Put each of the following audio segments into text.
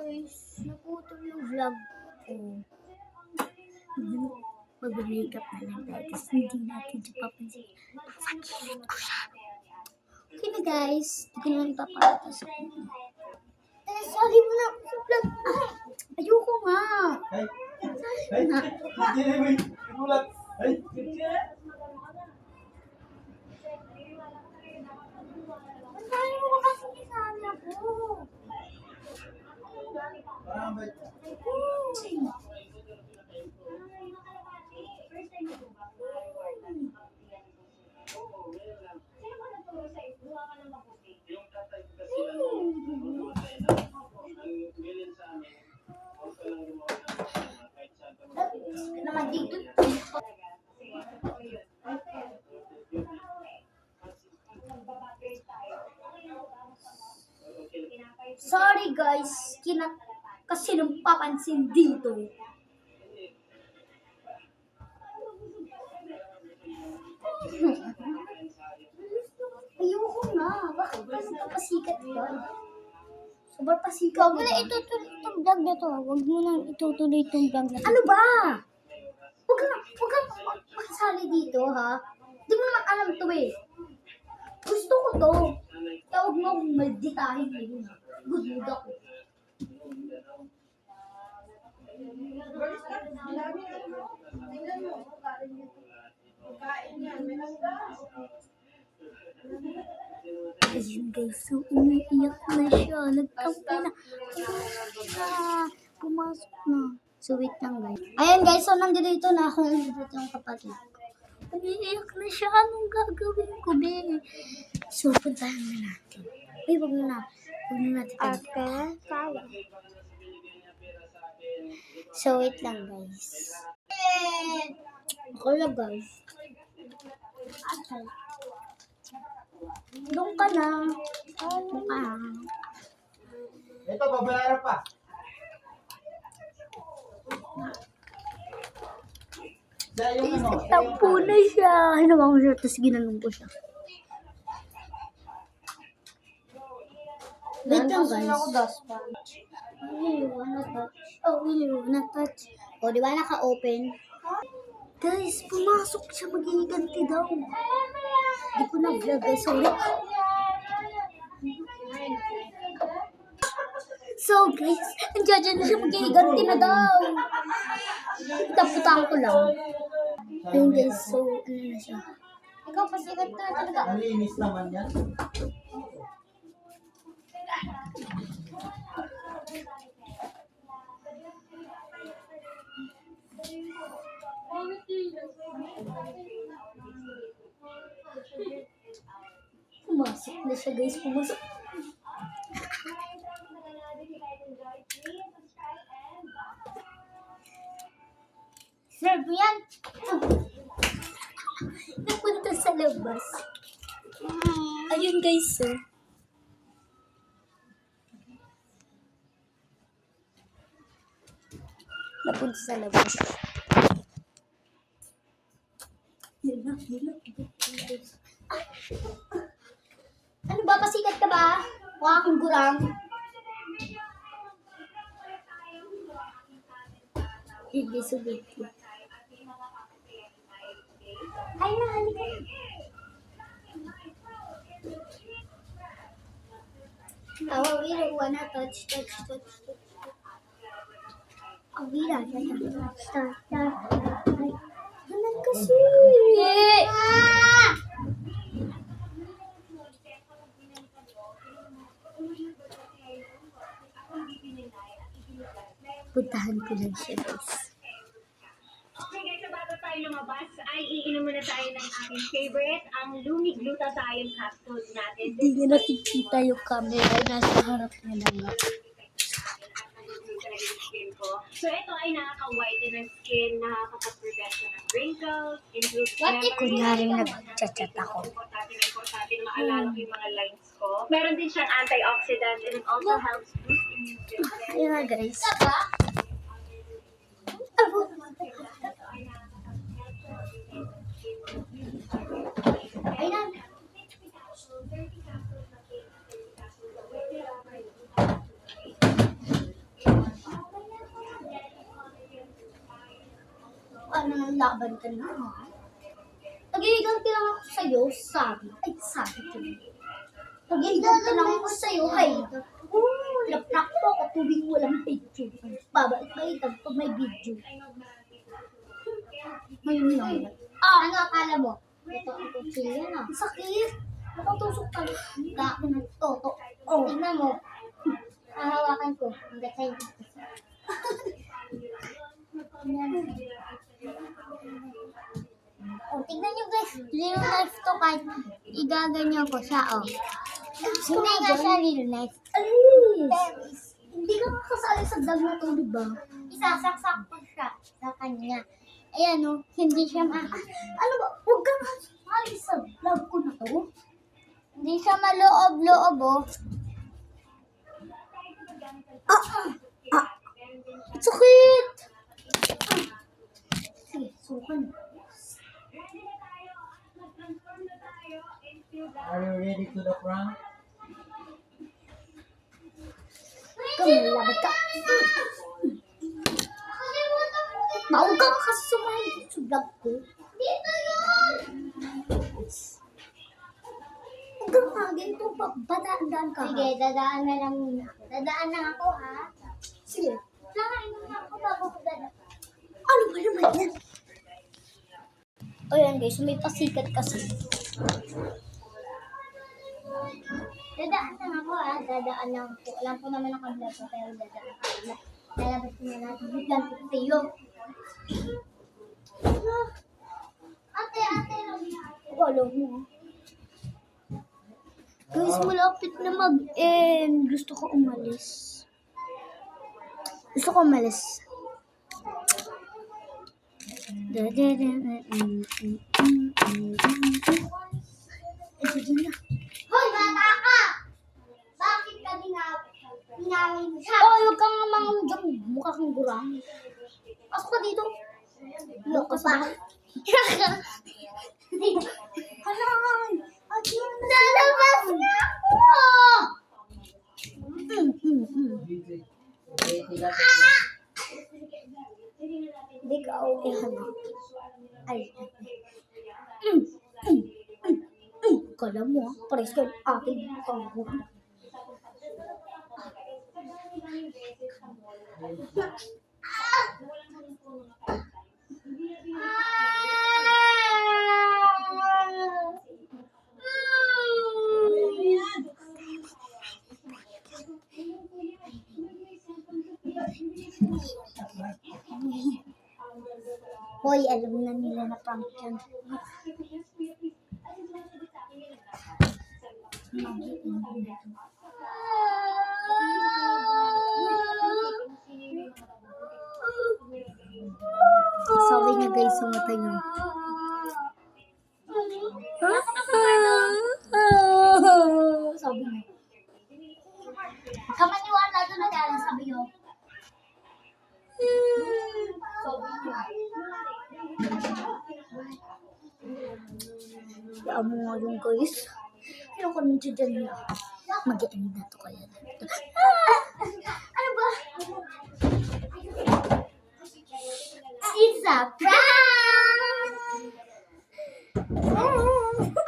guys, naputol yung vlog ko. Mag-makeup na lang tayo kasi hindi natin siya papansin. Napakilid ko siya. Okay na guys, hindi ko na lang papakita sa kanya. Sorry mo na sa vlog. Ayoko nga. Ay, gulat. Ay, Ay, mo kasi nisali ako. parang ba? Naman dito. Sorry guys, kasi nung papansin dito. Ayoko nga, bakit pa nagpapasikat ka? Sobrang pasikat. Huwag mo na itutuloy itong vlog na to. Huwag mo na itutuloy itong vlog na to. Ano ba? Huwag kang makasali dito, ha? Di mo naman alam to eh. Gusto ko to. Tawag mo akong malditahin ngayon. Good mood ako. Ayun guys, so umiiyak na siya. Nagkampi na. Pumasok na. So wait lang guys. Ayan guys, so nandito na ako. Nandito yung kapatid ko. Umiiyak na siya. Anong gagawin ko, be? So puntahan na natin. Ay, wag na. Huwag na natin. Okay, kaya. So wait lang guys. Ako lang guys. Okay. Doon ka na. Doon ka na. Ito, babayaran pa. Sa yung ano? Tampo na siya. Hinawa ko siya, tapos ginanong ko siya. Wait lang guys. Really wanna touch. Oh, really wanna touch. Oh, di ba naka-open? Guys, pumasok siya. Magiganti daw. Di ko na vlog guys. Sorry. So guys, nandiyan na siya. Magiganti na daw. Taputan ko lang. Ayun guys, so ano na siya. Ikaw pasikat na talaga. Malinis naman yan. Pumasok na siya guys, pumasok. Serve yan. Napunta sa labas. Ayun guys, so. Napunta sa labas. Yun. Ano ba? Pasikat ka ba? Mukha kang gurang. Hindi, subit. Ay na, halika na. We don't wanna touch. We don't wanna touch. Hanan kasi. Puntahan ko lang siya guys. Okay guys, so bago tayo lumabas, ay iinom muna tayo ng aking favorite, ang Lumi Glutathione capsules natin. Hindi niya nakikita yung camera. Nasa harap niya lang nga. So ito ay nakaka-whiten ng skin, nakaka-prevent ng wrinkles, improves What if memory. kunyaring nag-chat ako? Importante na maalala ko yung mga lines ko. Meron din siyang antioxidant and it also helps boost immune system. Ayun na guys. Ayun na. laban ka na, ha? Nag-iiganti lang ako sa'yo, sabi. Ay, sabi ko. Nag-iiganti lang ako sa'yo, hay. Laprak po ako tuwing walang video. Babalik pag may video. Ngayon lang. Ano akala mo? Ito ang kutsilyo na. Sakit. Nakatusok ka. Gako ng toto. Oh. Tignan mo. Hahawakan ko. Hanggat sa'yo. Oh, tignan nyo guys. Real life to kahit igaganyan ko siya, oh. Hindi nga siya real life. Alis! Hindi ka makasali sa vlog na to, diba? Isasaksak ko siya sa kanya. Ayan, oh. Hindi siya ano ba? Huwag kang alis sa vlog ko na to. Hindi siya maloob-loob, oh. Sakit! Sige, sukan. Are you ready to the prank? Kamalabat ka. Maog ka kasi sumahin sa vlog ko. Dito yun! Huwag kang agin to. Badaan ka. Sige, dadaan na lang muna. Dadaan lang ako, ha? Sige. Lakain mo na ako bago ko dadaan. Ano ba naman yan? O yan guys, may pasikat kasi. Dadaan lang ako, ha? Dadaan lang ako. Alam ko naman ang vlog ko, pero dadaan ako. Lalabas ko na natin. Bigyan ko sa'yo. Ate. Wala mo. Guys, malapit na mag-end. Gusto ko umalis. Hoy, bata ka! Bakit ka dinawin mo siya? Oh, huwag kang mangang dyan. Mukha kang gurang. Pasok ka dito. Loko pa. Halang! Lalabas na ako! Hindi ka okay, hala. Ay. Kala mo, pares ka yung aking pangbuha. Hoy, alam na nila na prank yan. Sabi niya guys, sa mata niya. Sabi niya. Kamaniwala doon na kaya sabi niyo. Kaya mo nga yung guys. Ano ka nang dyan na? Mag-end na to kaya dito. Ano ba? It's a prank!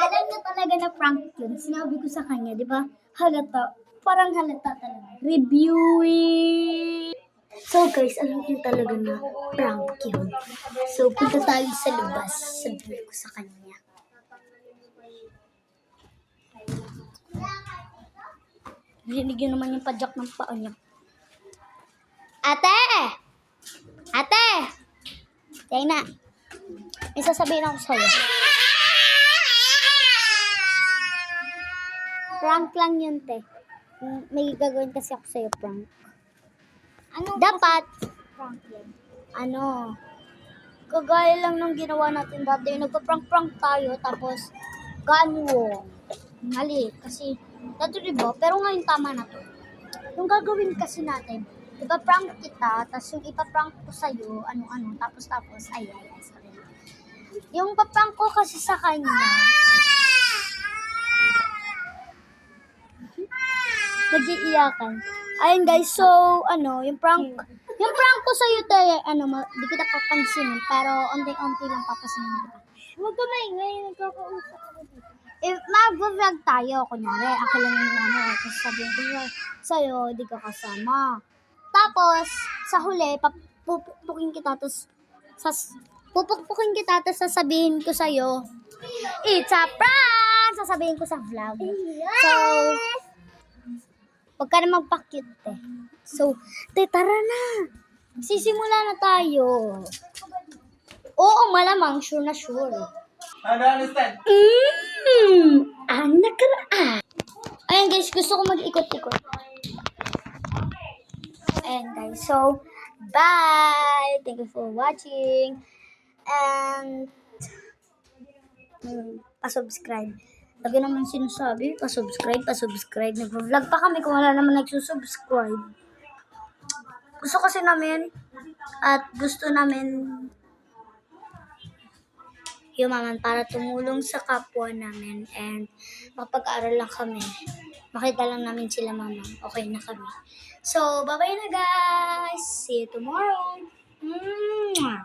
Alam niya talaga na prank yun. Sinabi ko sa kanya, di ba? Halata. Parang halata talaga. Reviewing! So guys, alam niyo talaga na prank yun. So punta tayo sa labas. Sabi ko sa kanya. Rinig yun naman yung padyak ng paa niya. Ate! Ate! Tay na. May sasabihin ako sa'yo. Prank lang yun, te. May gagawin kasi ako sa'yo, prank. Ano? Dapat. Prank yun. Ano? Kagaya lang ng ginawa natin dati. Nagpa-prank-prank tayo, tapos ganwo. Mali, kasi dati diba? Pero ngayon tama na to. Yung gagawin kasi natin, ipa-prank kita, tapos yung ipa-prank ko sa'yo, ano-ano, tapos, ay, sorry. Yung pa-prank ko kasi sa kanya, nag-iiyakan. Ayun guys, so, yung prank ko sa'yo, te, di kita papansinin, pero unti-unti lang papasinin kita. Huwag ka maingay, nagkakausap ako dito. Mag-vlog tayo, kunyari, ako lang yung tapos sabihin ko sa'yo, di ka kasama. Tapos, sa huli, pupukpukin kita, tapos, sasabihin ko sa'yo, it's a prank! Sasabihin ko sa vlog. So, huwag ka na magpa-cute, eh. So, tara na. Sisimula na tayo. Oo, malamang. Sure na sure. I don't understand. Ang nakaraan. Ayan guys, gusto ko mag-ikot-ikot. Ayan guys, so, bye! Thank you for watching. And, pa-subscribe. Lagi naman sinasabi, pa-subscribe. Nag-vlog pa kami kung wala naman nagsusubscribe. Gusto kasi namin, at gusto namin yumaman para tumulong sa kapwa namin and mapag-aral lang kami. Makita lang namin sila mama. Okay na kami. So, bye-bye na guys! See you tomorrow! Mwah!